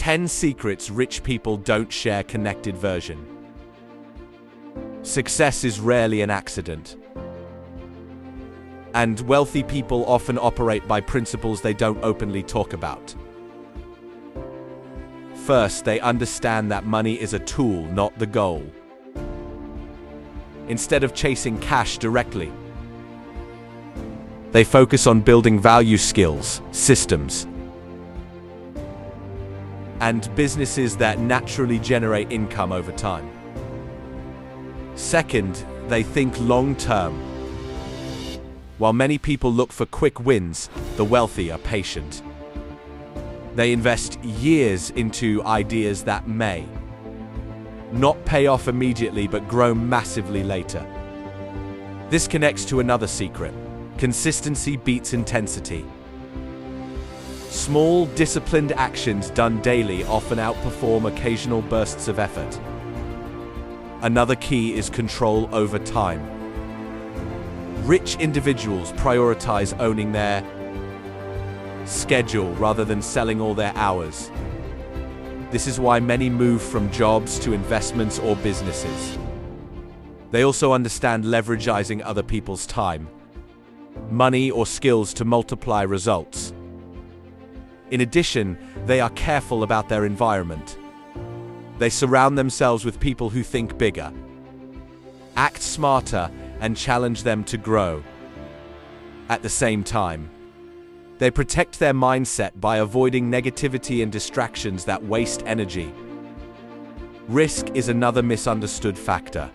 10 secrets rich people don't share. Connected version. Success is rarely an accident. And wealthy people often operate by principles they don't openly talk about. First, they understand that money is a tool, not the goal. Instead of chasing cash directly, they focus on building value, skills, systems, and businesses that naturally generate income over time. Second, they think long-term. While many people look for quick wins, the wealthy are patient. They invest years into ideas that may not pay off immediately but grow massively later. This connects to another secret. Consistency beats intensity. Small, disciplined actions done daily often outperform occasional bursts of effort. Another key is control over time. Rich individuals prioritize owning their schedule rather than selling all their hours. This is why many move from jobs to investments or businesses. They also understand leveraging other people's time, money, or skills to multiply results. In addition, they are careful about their environment. They surround themselves with people who think bigger, act smarter, and challenge them to grow. At the same time, they protect their mindset by avoiding negativity and distractions that waste energy. Risk is another misunderstood factor.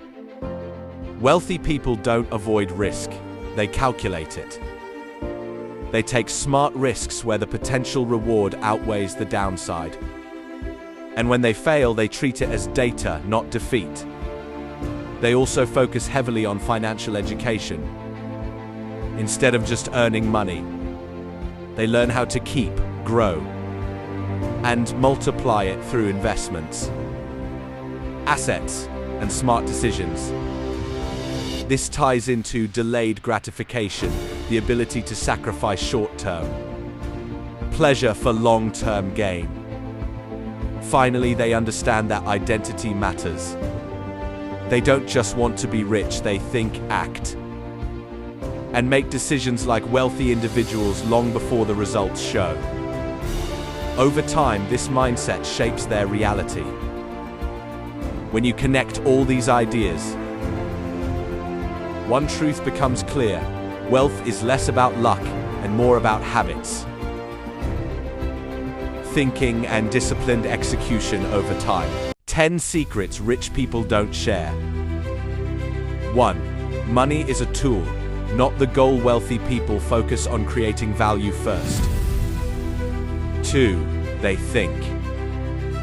Wealthy people don't avoid risk, they calculate it. They take smart risks where the potential reward outweighs the downside. And when they fail, they treat it as data, not defeat. They also focus heavily on financial education. Instead of just earning money, they learn how to keep, grow, and multiply it through investments, assets, and smart decisions. This ties into delayed gratification, the ability to sacrifice short-term pleasure for long-term gain. Finally, they understand that identity matters. They don't just want to be rich, they think, act, and make decisions like wealthy individuals long before the results show. Over time, this mindset shapes their reality. When you connect all these ideas, one truth becomes clear: wealth is less about luck and more about habits, thinking, and disciplined execution over time. 10 secrets rich people don't share. 1. Money is a tool, not the goal. Wealthy people focus on creating value first. 2. They think.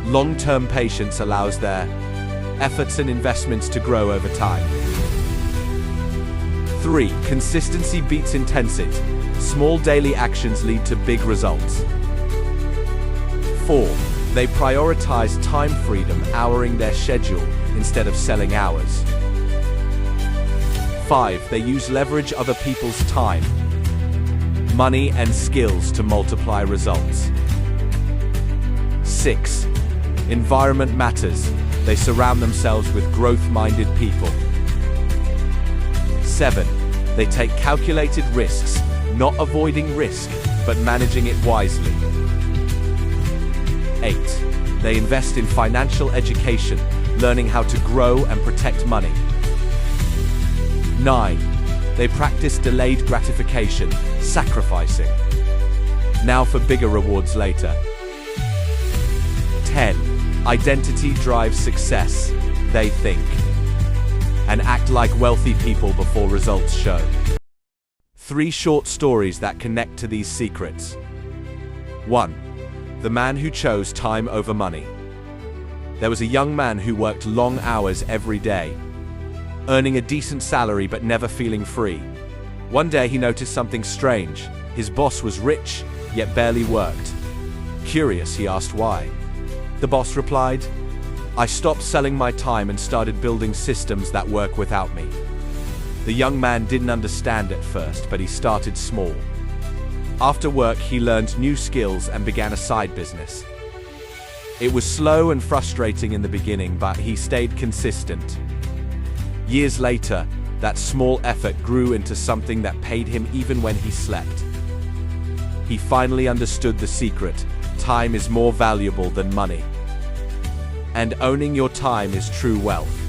Long-term patience allows their efforts and investments to grow over time. 3. Consistency beats intensity. Small daily actions lead to big results. 4. They prioritize time freedom, honoring their schedule instead of selling hours. 5. They use leverage other people's time, money, and skills to multiply results. 6. Environment matters. They surround themselves with growth-minded people. 7. They take calculated risks, not avoiding risk, but managing it wisely. 8. They invest in financial education, learning how to grow and protect money. 9. They practice delayed gratification, sacrificing now for bigger rewards later. 10. Identity drives success. They think and act like wealthy people before results show. 3 short stories that connect to these secrets. 1. The man who chose time over money. There was a young man who worked long hours every day, earning a decent salary but never feeling free. One day he noticed something strange. His boss was rich, yet barely worked. Curious, he asked why. The boss replied, "I stopped selling my time and started building systems that work without me." The young man didn't understand at first, but he started small. After work, he learned new skills and began a side business. It was slow and frustrating in the beginning, but he stayed consistent. Years later, that small effort grew into something that paid him even when he slept. He finally understood the secret: time is more valuable than money. And owning your time is true wealth.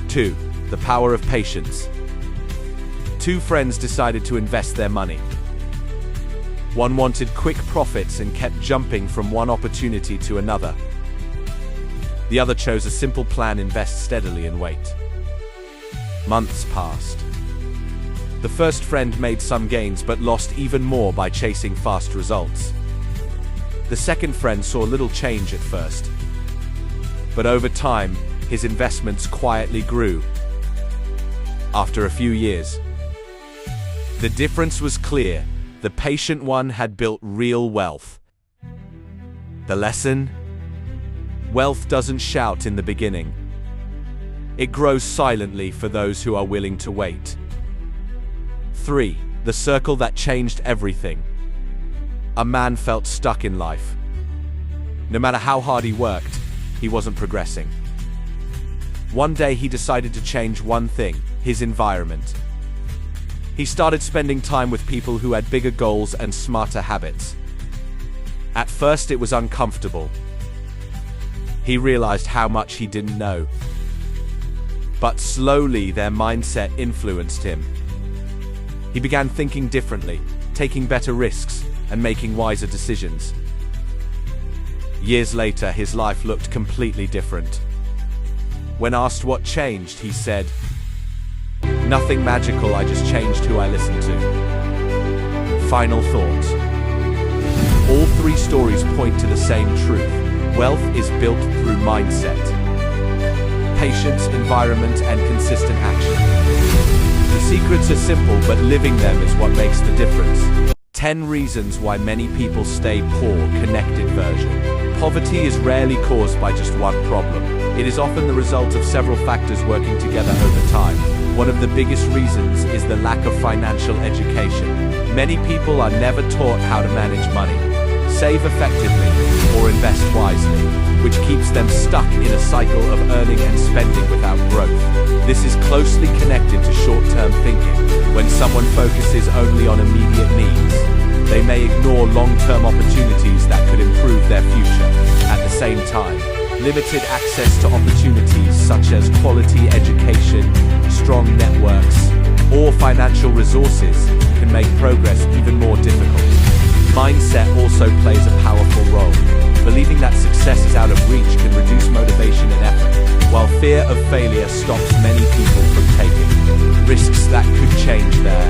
2. The power of patience. Two friends decided to invest their money. One wanted quick profits and kept jumping from one opportunity to another. The other chose a simple plan: invest steadily and wait. Months passed. The first friend made some gains but lost even more by chasing fast results. The second friend saw little change at first, but over time, his investments quietly grew. After a few years, the difference was clear. The patient one had built real wealth. The lesson? Wealth doesn't shout in the beginning. It grows silently for those who are willing to wait. 3. The circle that changed everything. A man felt stuck in life. No matter how hard he worked, he wasn't progressing. One day he decided to change one thing: his environment. He started spending time with people who had bigger goals and smarter habits. At first it was uncomfortable. He realized how much he didn't know. But slowly their mindset influenced him. He began thinking differently, taking better risks, and making wiser decisions. Years later, his life looked completely different. When asked what changed, he said, "Nothing magical, I just changed who I listen to." Final thoughts. All three stories point to the same truth: wealth is built through mindset, patience, environment, and consistent action. The secrets are simple, but living them is what makes the difference. 10 reasons why many people stay poor. Connected version. Poverty is rarely caused by just one problem. It is often the result of several factors working together over time. One of the biggest reasons is the lack of financial education. Many people are never taught how to manage money, save effectively, or invest wisely, which keeps them stuck in a cycle of earning and spending without growth. This is closely connected to short-term thinking. When someone focuses only on immediate needs, they may ignore long-term opportunities that could improve their future. At the same time, limited access to opportunities such as quality education, strong networks, or financial resources can make progress even more difficult. Mindset also plays a powerful role. Believing that success is out of reach can reduce motivation and effort, while fear of failure stops many people from taking risks that could change their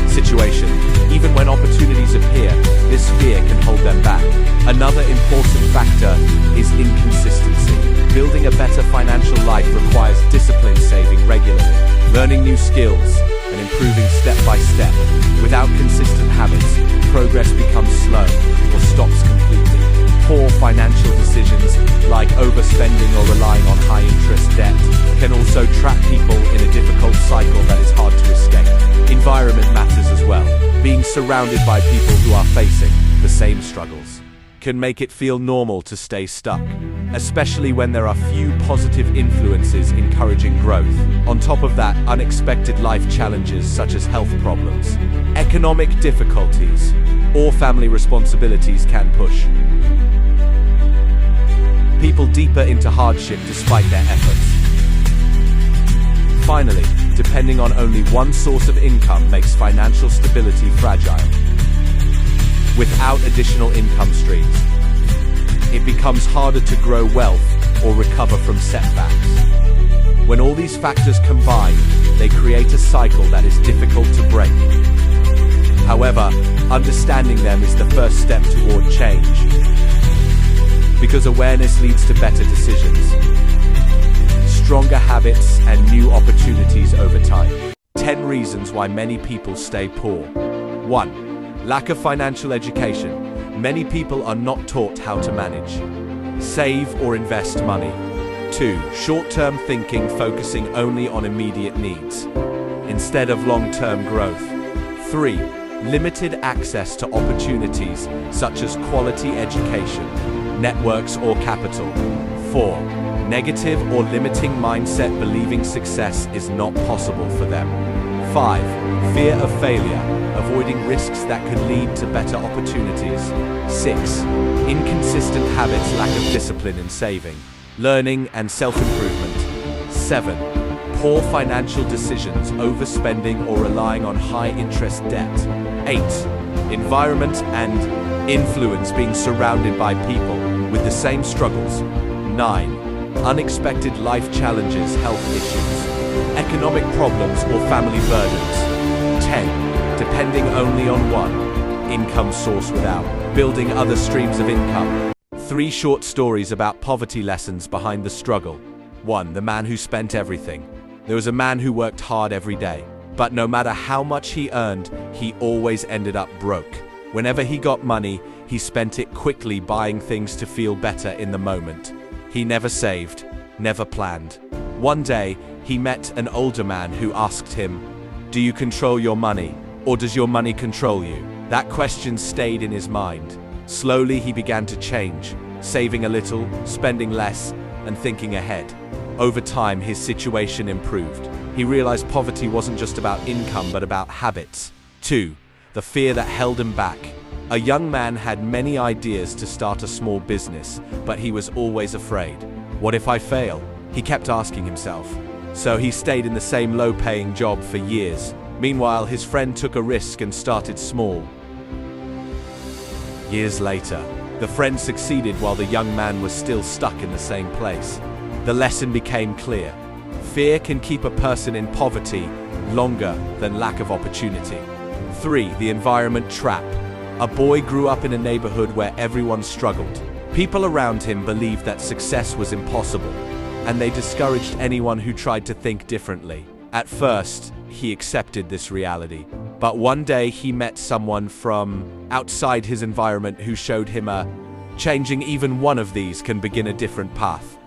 situation. Even when opportunities appear, this fear can hold them back. Another important factor is inconsistency. Building a better financial life requires discipline, saving regularly, learning new skills, and improving step by step. Without consistent habits, progress becomes slow or stops completely. Poor financial decisions, like overspending or relying on high-interest debt, can also trap people in a difficult cycle that is hard to escape. Environment matters as well. Being surrounded by people who are facing the same struggles can make it feel normal to stay stuck, especially when there are few positive influences encouraging growth. On top of that, unexpected life challenges such as health problems, economic difficulties, or family responsibilities can push people deeper into hardship despite their efforts. Finally, depending on only one source of income makes financial stability fragile. Without additional income streams, it becomes harder to grow wealth or recover from setbacks. When all these factors combine, they create a cycle that is difficult to break. However, understanding them is the first step toward change, because awareness leads to better decisions, stronger habits, and new opportunities over time. 10 reasons why many people stay poor. 1. Lack of financial education. Many people are not taught how to manage, save, or invest money. 2. Short-term thinking, focusing only on immediate needs, instead of long-term growth. 3. Limited access to opportunities, such as quality education, networks, or capital. 4. Negative or limiting mindset, believing success is not possible for them. 5. Fear of failure, avoiding risks that could lead to better opportunities. 6. Inconsistent habits, lack of discipline in saving, learning, and self-improvement. 7. Poor financial decisions, overspending or relying on high-interest debt. 8. Environment and influence, being surrounded by people with the same struggles. 9. Unexpected life challenges, health issues, economic problems, or family burdens. 10. Depending only on one income source without building other streams of income. 3 short stories about poverty, lessons behind the struggle. 1. The man who spent everything. There was a man who worked hard every day, but no matter how much he earned, he always ended up broke. Whenever he got money, he spent it quickly buying things to feel better in the moment. He never saved, never planned. One day, he met an older man who asked him, "Do you control your money, or does your money control you?" That question stayed in his mind. Slowly, he began to change, saving a little, spending less, and thinking ahead. Over time, his situation improved. He realized poverty wasn't just about income, but about habits. 2. The fear that held him back. A young man had many ideas to start a small business, but he was always afraid. What if I fail? He kept asking himself. So he stayed in the same low-paying job for years. Meanwhile, his friend took a risk and started small. Years later, the friend succeeded while the young man was still stuck in the same place. The lesson became clear. Fear can keep a person in poverty longer than lack of opportunity. 3. The environment trap. A boy grew up in a neighborhood where everyone struggled. People around him believed that success was impossible, and they discouraged anyone who tried to think differently. At first, he accepted this reality, but one day he met someone from outside his environment who showed him changing even one of these can begin a different path.